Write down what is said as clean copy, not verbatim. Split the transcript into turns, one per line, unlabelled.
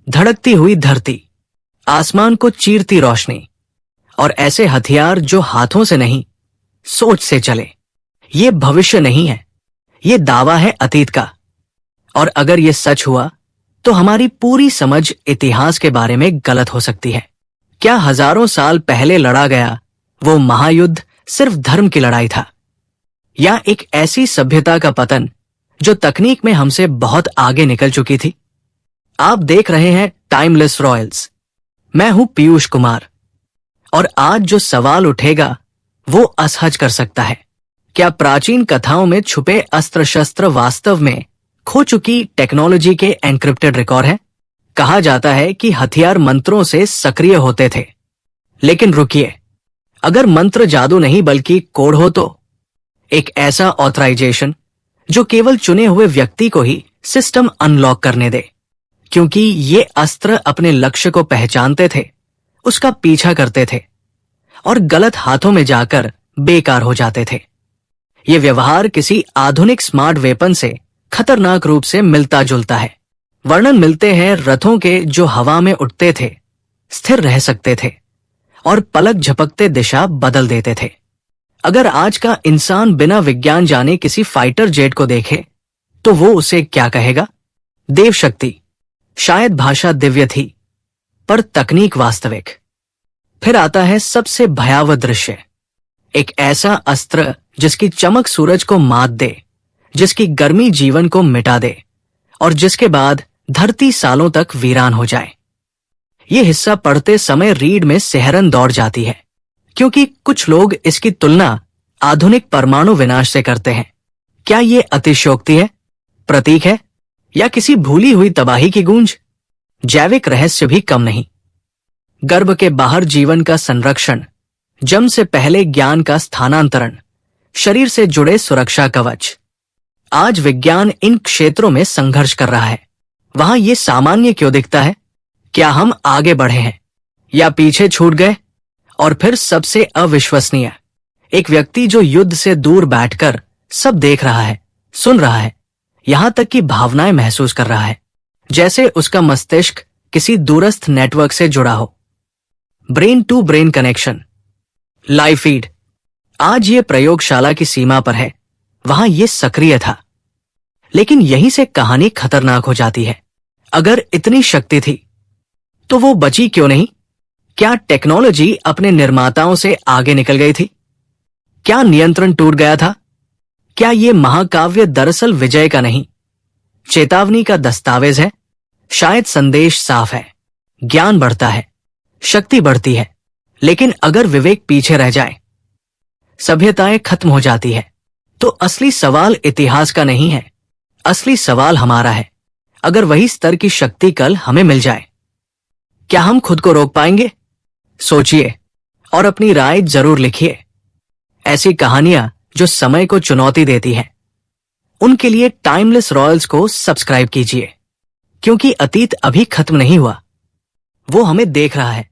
धड़कती हुई धरती, आसमान को चीरती रोशनी और ऐसे हथियार जो हाथों से नहीं, सोच से चले। ये भविष्य नहीं है, ये दावा है अतीत का। और अगर ये सच हुआ तो हमारी पूरी समझ इतिहास के बारे में गलत हो सकती है। क्या हजारों साल पहले लड़ा गया वो महायुद्ध सिर्फ धर्म की लड़ाई था, या एक ऐसी सभ्यता का पतन जो तकनीक में हमसे बहुत आगे निकल चुकी थी? आप देख रहे हैं टाइमलेस रॉयल्स। मैं हूं पीयूष कुमार, और आज जो सवाल उठेगा वो असहज कर सकता है। क्या प्राचीन कथाओं में छुपे अस्त्र शस्त्र वास्तव में खो चुकी टेक्नोलॉजी के एन्क्रिप्टेड रिकॉर्ड हैं? कहा जाता है कि हथियार मंत्रों से सक्रिय होते थे, लेकिन रुकिए, अगर मंत्र जादू नहीं बल्कि कोड हो तो? एक ऐसा ऑथराइजेशन जो केवल चुने हुए व्यक्ति को ही सिस्टम अनलॉक करने दे, क्योंकि ये अस्त्र अपने लक्ष्य को पहचानते थे, उसका पीछा करते थे और गलत हाथों में जाकर बेकार हो जाते थे। ये व्यवहार किसी आधुनिक स्मार्ट वेपन से खतरनाक रूप से मिलता जुलता है। वर्णन मिलते हैं रथों के जो हवा में उठते थे, स्थिर रह सकते थे और पलक झपकते दिशा बदल देते थे। अगर आज का इंसान बिना विज्ञान जाने किसी फाइटर जेट को देखे तो वो उसे क्या कहेगा? देव शक्ति। शायद भाषा दिव्य थी, पर तकनीक वास्तविक। फिर आता है सबसे भयावह दृश्य, एक ऐसा अस्त्र जिसकी चमक सूरज को मात दे, जिसकी गर्मी जीवन को मिटा दे और जिसके बाद धरती सालों तक वीरान हो जाए। ये हिस्सा पढ़ते समय रीढ़ में सिहरन दौड़ जाती है, क्योंकि कुछ लोग इसकी तुलना आधुनिक परमाणु विनाश से करते हैं। क्या ये अतिशयोक्ति है, प्रतीक है, या किसी भूली हुई तबाही की गूंज? जैविक रहस्य भी कम नहीं। गर्भ के बाहर जीवन का संरक्षण, जन्म से पहले ज्ञान का स्थानांतरण, शरीर से जुड़े सुरक्षा कवच। आज विज्ञान इन क्षेत्रों में संघर्ष कर रहा है। वहां ये सामान्य क्यों दिखता है? क्या हम आगे बढ़े हैं या पीछे छूट गए? और फिर सबसे अविश्वसनीय, एक व्यक्ति जो युद्ध से दूर बैठकर सब देख रहा है, सुन रहा है, यहां तक कि भावनाएं महसूस कर रहा है, जैसे उसका मस्तिष्क किसी दूरस्थ नेटवर्क से जुड़ा हो। Brain to brain connection, live feed. आज ये प्रयोगशाला की सीमा पर है, वहां ये सक्रिय था। लेकिन यहीं से कहानी खतरनाक हो जाती है। अगर इतनी शक्ति थी तो वो बची क्यों नहीं? क्या टेक्नोलॉजी अपने निर्माताओं से आगे निकल गई थी? क्या नियंत्रण टूट गया था? क्या ये महाकाव्य दरअसल विजय का नहीं, चेतावनी का दस्तावेज है? शायद संदेश साफ है, ज्ञान बढ़ता है, शक्ति बढ़ती है, लेकिन अगर विवेक पीछे रह जाए, सभ्यताएं खत्म हो जाती है। तो असली सवाल इतिहास का नहीं है, असली सवाल हमारा है। अगर वही स्तर की शक्ति कल हमें मिल जाए, क्या हम खुद को रोक पाएंगे? सोचिए और अपनी राय जरूर लिखिए। ऐसी कहानियां जो समय को चुनौती देती हैं, उनके लिए टाइमलेस रॉयल्स को सब्सक्राइब कीजिए, क्योंकि अतीत अभी खत्म नहीं हुआ, वो हमें देख रहा है।